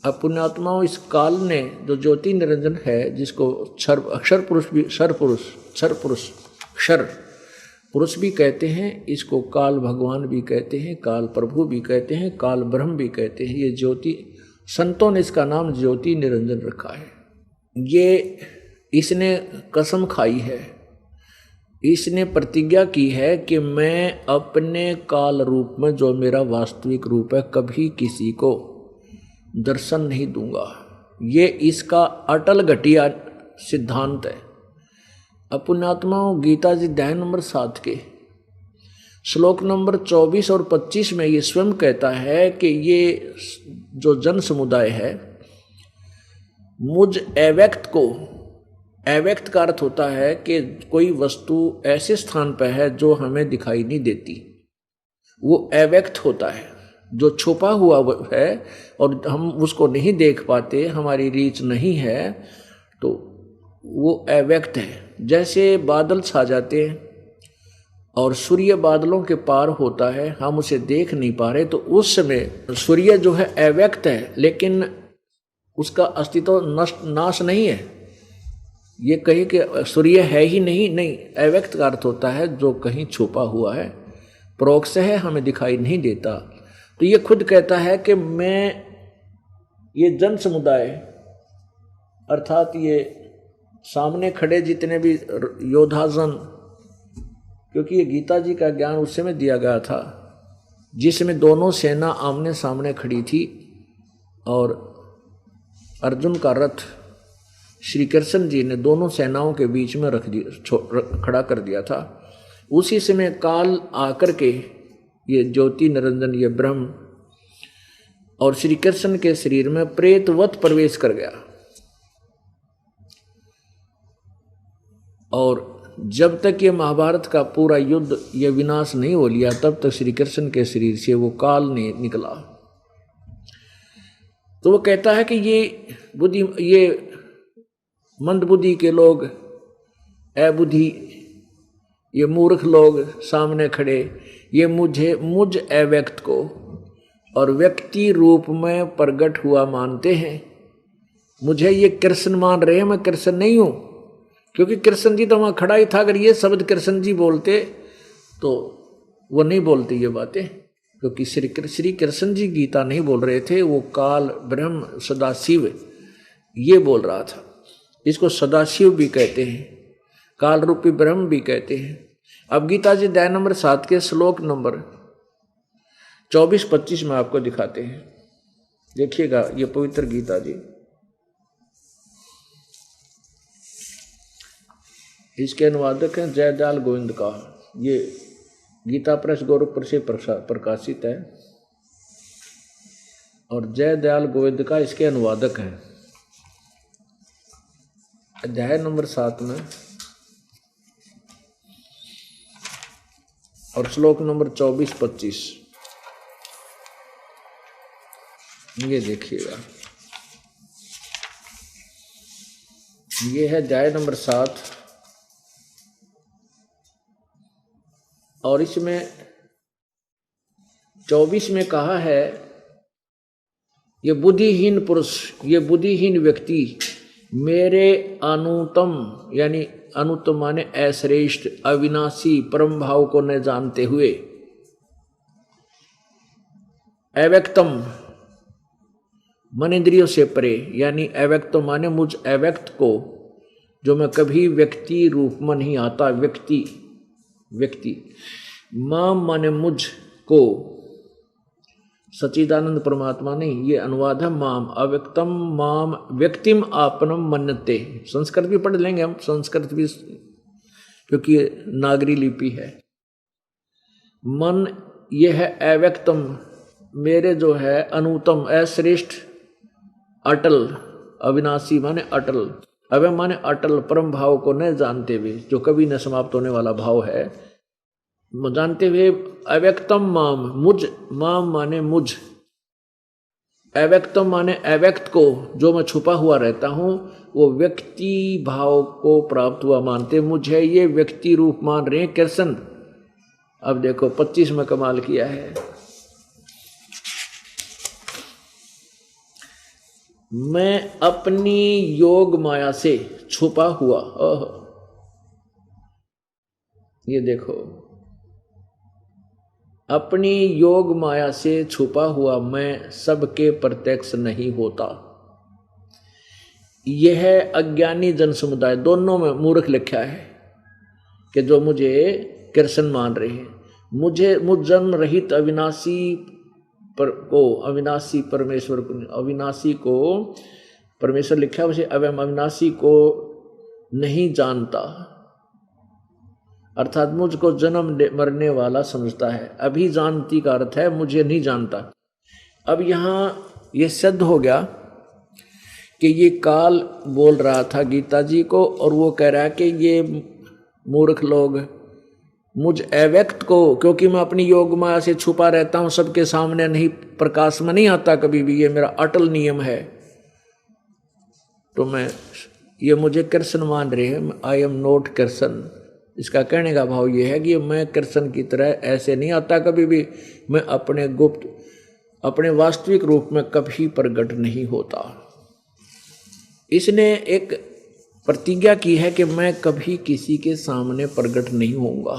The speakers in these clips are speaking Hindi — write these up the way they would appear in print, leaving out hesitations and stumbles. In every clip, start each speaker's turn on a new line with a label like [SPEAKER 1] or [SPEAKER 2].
[SPEAKER 1] पुण्यात्माओं, इस काल ने जो ज्योति निरंजन है, जिसको अक्षर पुरुष भी, क्षर पुरुष भी कहते हैं, इसको काल भगवान भी कहते हैं, काल प्रभु भी कहते हैं, काल ब्रह्म भी कहते हैं। ये ज्योति, संतों ने इसका नाम ज्योति निरंजन रखा है। ये इसने कसम खाई है, इसने प्रतिज्ञा की है कि मैं अपने काल रूप में, जो मेरा वास्तविक रूप है, कभी किसी को दर्शन नहीं दूंगा। ये इसका अटल घटिया सिद्धांत है। पुण्यात्माओं, गीता जी अध्याय नंबर 7 के श्लोक नंबर 24 और 25 में ये स्वयं कहता है कि ये जो जन समुदाय है, मुझ अव्यक्त को, अव्यक्त का अर्थ होता है कि कोई वस्तु ऐसे स्थान पर है जो हमें दिखाई नहीं देती, वो अव्यक्त होता है। जो छुपा हुआ है और हम उसको नहीं देख पाते, हमारी रीच नहीं है, तो वो अव्यक्त है। जैसे बादल छा जाते हैं और सूर्य बादलों के पार होता है, हम उसे देख नहीं पा रहे, तो उस समय सूर्य जो है अव्यक्त है, लेकिन उसका अस्तित्व नाश नहीं है। ये कहीं कि सूर्य है ही नहीं, अव्यक्त का अर्थ होता है जो कहीं छुपा हुआ है, परोक्ष है, हमें दिखाई नहीं देता। तो ये खुद कहता है कि मैं, ये जन समुदाय अर्थात ये सामने खड़े जितने भी योद्धाजन, क्योंकि ये गीता जी का ज्ञान उस समय दिया गया था जिसमें दोनों सेना आमने सामने खड़ी थी और अर्जुन का रथ श्री कृष्ण जी ने दोनों सेनाओं के बीच में खड़ा कर दिया था। उसी समय काल आकर के ये ज्योति निरंजन, ये ब्रह्म और श्री कृष्ण के शरीर में प्रेतवत प्रवेश कर गया। और जब तक ये महाभारत का पूरा युद्ध ये विनाश नहीं हो लिया, तब तक श्री कृष्ण के शरीर से वो काल नहीं निकला। तो वो कहता है कि ये मंदबुद्धि के लोग, अबुद्धि, ये मूर्ख लोग सामने खड़े, ये मुझ अव्यक्त को और व्यक्ति रूप में प्रकट हुआ मानते हैं। मुझे ये कृष्ण मान रहे हैं, मैं कृष्ण नहीं हूं, क्योंकि कृष्ण जी तो वहाँ खड़ा ही था। अगर ये शब्द कृष्ण जी बोलते तो वो नहीं बोलते ये बातें, क्योंकि श्री कृष्ण जी गीता नहीं बोल रहे थे, वो काल ब्रह्म सदाशिव ये बोल रहा था। इसको सदाशिव भी कहते हैं, काल रूपी ब्रह्म भी कहते हैं। अब गीता जी अध्याय नंबर 7 के श्लोक नंबर 24-25 में आपको दिखाते हैं। देखिएगा, ये पवित्र गीता जी, इसके अनुवादक हैं जयदयाल गोविंद का। ये गीता प्रेस गोरखपुर से प्रकाशित है और जयदयाल गोविंद का इसके अनुवादक हैं। अध्याय नंबर 7 में और श्लोक नंबर 24-25 ये देखिएगा। ये है अध्याय नंबर 7 और इसमें 24 में कहा है, ये बुद्धिहीन पुरुष, ये बुद्धिहीन व्यक्ति मेरे अनुत्तम, यानी अनुत्तम माने अश्रेष्ठ, अविनाशी परम भाव को न जानते हुए, अव्यक्तम मन इंद्रियों से परे, यानी अव्यक्तम माने मुझ अव्यक्त को, जो मैं कभी व्यक्ति रूप में नहीं आता, व्यक्ति माम माने मुझ को, सच्चिदानंद परमात्मा नहीं, ये अनुवाद है माम, अव्यक्तम माम व्यक्तिम आपनम मन्यते। संस्कृत भी पढ़ लेंगे हम, संस्कृत भी, क्योंकि ये नागरी लिपि है। मन ये है अव्यक्तम, मेरे जो है अनुतम, अश्रेष्ठ, अटल, अविनाशी माने अटल, अवय माने अटल परम भाव को न जानते हुए, जो कभी न समाप्त होने वाला भाव है, जानते हुए अव्यक्तम माम, मुझ, माम माने मुझ, अव्यक्तम माने अव्यक्त को, जो मैं छुपा हुआ रहता हूँ, वो व्यक्ति भाव को प्राप्त हुआ मानते, मुझे ये व्यक्ति रूप मान रहे हैं कृष्ण। अब देखो 25 में कमाल किया है, मैं अपनी योग माया से छुपा हुआ, ये देखो, अपनी योग माया से छुपा हुआ मैं सबके प्रत्यक्ष नहीं होता। यह अज्ञानी जन समुदाय, दोनों में मूर्ख लिखा है कि जो मुझे कृष्ण मान रहे हैं, मुझ जन्म रहित अविनाशी अविनाशी परमेश्वर को, अविनाशी को परमेश्वर लिखा, उसे अविनाशी को नहीं जानता, अर्थात मुझको जन्म मरने वाला समझता है। अभी जानती का अर्थ है मुझे नहीं जानता। अब यहाँ ये सिद्ध हो गया कि ये काल बोल रहा था गीता जी को, और वो कह रहा है कि ये मूर्ख लोग मुझ अव्यक्त को, क्योंकि मैं अपनी योग माया से छुपा रहता हूँ, सबके सामने नहीं, प्रकाश में नहीं आता कभी भी, ये मेरा अटल नियम है, तो ये मुझे कृष्ण मान रहे हैं, आई एम नॉट कृष्ण। इसका कहने का भाव ये है कि मैं कृष्ण की तरह ऐसे नहीं आता कभी भी, मैं अपने गुप्त, अपने वास्तविक रूप में कभी प्रकट नहीं होता। इसने एक प्रतिज्ञा की है कि मैं कभी किसी के सामने प्रकट नहीं होऊंगा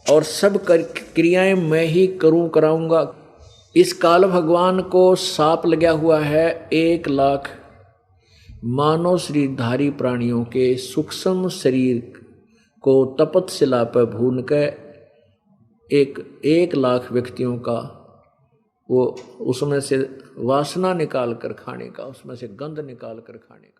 [SPEAKER 1] और सब क्रियाएं मैं ही कराऊंगा। इस काल भगवान को साप लगा हुआ है 1 लाख मानव शरीरधारी प्राणियों के सूक्ष्म शरीर को तपतशिला पर भून कर 1 लाख व्यक्तियों का वो उसमें से वासना निकाल कर खाने का, उसमें से गंध निकाल कर खाने का।